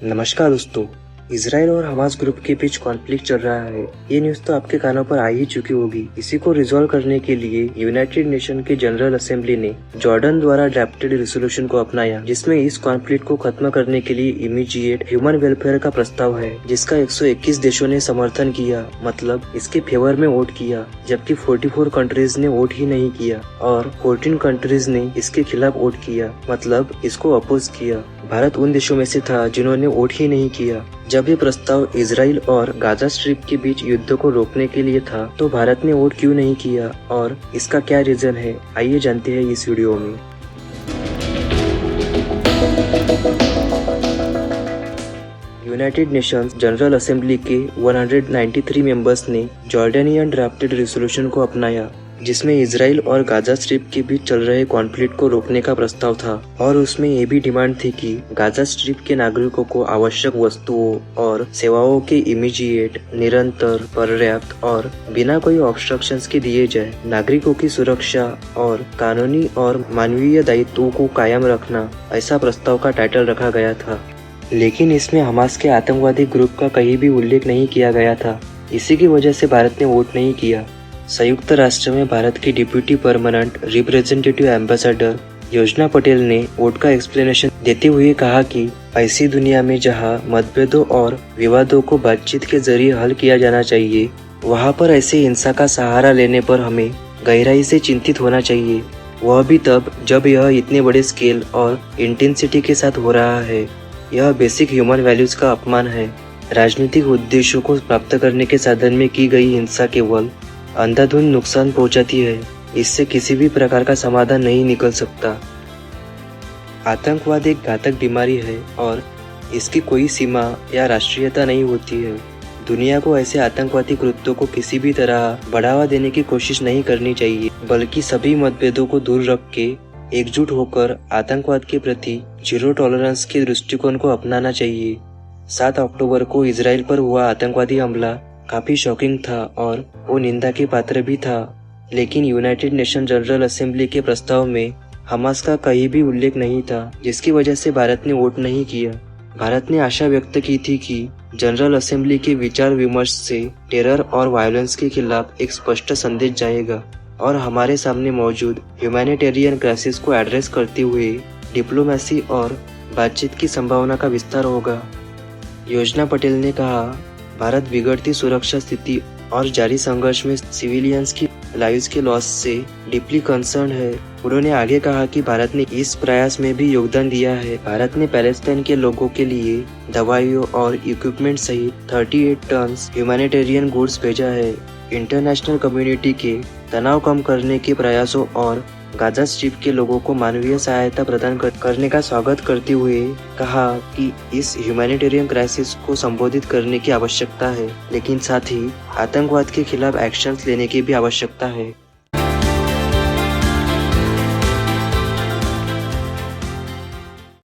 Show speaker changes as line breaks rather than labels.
नमस्कार दोस्तों। इसराइल और हमास ग्रुप के बीच कॉन्फ्लिक्ट चल रहा है। ये न्यूज तो आपके कानों पर आ ही चुकी होगी। इसी को रिजॉल्व करने के लिए यूनाइटेड नेशन की जनरल असेंबली ने जॉर्डन द्वारा ड्राफ्टेड रेजोल्यूशन को अपनाया, जिसमें इस कॉन्फ्लिक्ट को खत्म करने के लिए इमीडिएट ह्यूमन वेलफेयर का प्रस्ताव है, जिसका 121 देशों ने समर्थन किया, मतलब इसके फेवर में वोट किया, जबकि 44 कंट्रीज ने वोट ही नहीं किया और 14 कंट्रीज ने इसके खिलाफ वोट किया, मतलब इसको अपोज किया। भारत उन देशों में से था जिन्होंने वोट ही नहीं किया। जब ये प्रस्ताव इजराइल और गाजा स्ट्रिप के बीच युद्ध को रोकने के लिए था, तो भारत ने वोट क्यों नहीं किया और इसका क्या रीजन है, आइए जानते हैं इस वीडियो में। यूनाइटेड नेशंस जनरल असेंबली के 193 मेंबर्स ने जॉर्डेनियन ड्राफ्टेड रेजोल्यूशन को अपनाया, जिसमें इजराइल और गाजा स्ट्रिप के बीच चल रहे कॉन्फ्लिक्ट को रोकने का प्रस्ताव था और उसमें ये भी डिमांड थी कि गाजा स्ट्रिप के नागरिकों को आवश्यक वस्तुओं और सेवाओं के इमीडिएट, निरंतर, पर्याप्त और बिना कोई ऑब्स्ट्रक्शंस के दिए जाए। नागरिकों की सुरक्षा और कानूनी और मानवीय दायित्वों को कायम रखना, ऐसा प्रस्ताव का टाइटल रखा गया था। लेकिन इसमें हमास के आतंकवादी ग्रुप का कहीं भी उल्लेख नहीं किया गया था। इसी की वजह से भारत ने वोट नहीं किया। संयुक्त राष्ट्र में भारत की डिप्यूटी परमानेंट रिप्रेजेंटेटिव एम्बेसडर योजना पटेल ने वोट का एक्सप्लेनेशन देते हुए कहा कि ऐसी दुनिया में जहां मतभेदों और विवादों को बातचीत के जरिए हल किया जाना चाहिए, वहां पर ऐसे हिंसा का सहारा लेने पर हमें गहराई से चिंतित होना चाहिए, वह भी तब जब यह इतने बड़े स्केल और इंटेंसिटी के साथ हो रहा है। यह बेसिक ह्यूमन वैल्यूज का अपमान है। राजनीतिक उद्देश्यों को प्राप्त करने के साधन में की गई हिंसा केवल अंधाधुंध नुकसान पहुंचाती है। इससे किसी भी प्रकार का समाधान नहीं निकल सकता। आतंकवाद एक घातक बीमारी है और इसकी कोई सीमा या राष्ट्रीयता नहीं होती है। दुनिया को ऐसे आतंकवादी कृत्यों को किसी भी तरह बढ़ावा देने की कोशिश नहीं करनी चाहिए, बल्कि सभी मतभेदों को दूर रख के एकजुट होकर आतंकवाद के प्रति जीरो टॉलरेंस के दृष्टिकोण को अपनाना चाहिए। 7 अक्टूबर को इजराइल पर हुआ आतंकवादी हमला काफी शॉकिंग था और वो निंदा के पात्र भी था, लेकिन यूनाइटेड नेशन जनरल असेंबली के प्रस्ताव में हमास का कहीं भी उल्लेख नहीं था, जिसकी वजह से भारत ने वोट नहीं किया। भारत ने आशा व्यक्त की थी कि जनरल असेंबली के विचार विमर्श से टेरर और वायलेंस के खिलाफ एक स्पष्ट संदेश जाएगा और हमारे सामने मौजूद ह्यूमैनिटेरियन क्राइसिस को एड्रेस करते हुए डिप्लोमेसी और बातचीत की संभावना का विस्तार होगा। योजना पटेल ने कहा, भारत बिगड़ती सुरक्षा स्थिति और जारी संघर्ष में सिविलियंस की लाइव्स के लॉस से डीपली कंसर्न है। उन्होंने आगे कहा कि भारत ने इस प्रयास में भी योगदान दिया है। भारत ने पैलेस्टाइन के लोगों के लिए दवाइयों और इक्विपमेंट सहित 38 टन ह्यूमैनिटेरियन गुड्स भेजा है। इंटरनेशनल कम्युनिटी के तनाव कम करने के प्रयासों और गाजा स्ट्रिप के लोगों को मानवीय सहायता प्रदान करने का स्वागत करते हुए कहा कि इस ह्यूमैनिटेरियन क्राइसिस को संबोधित करने की आवश्यकता है, लेकिन साथ ही आतंकवाद के खिलाफ एक्शंस लेने की भी आवश्यकता है।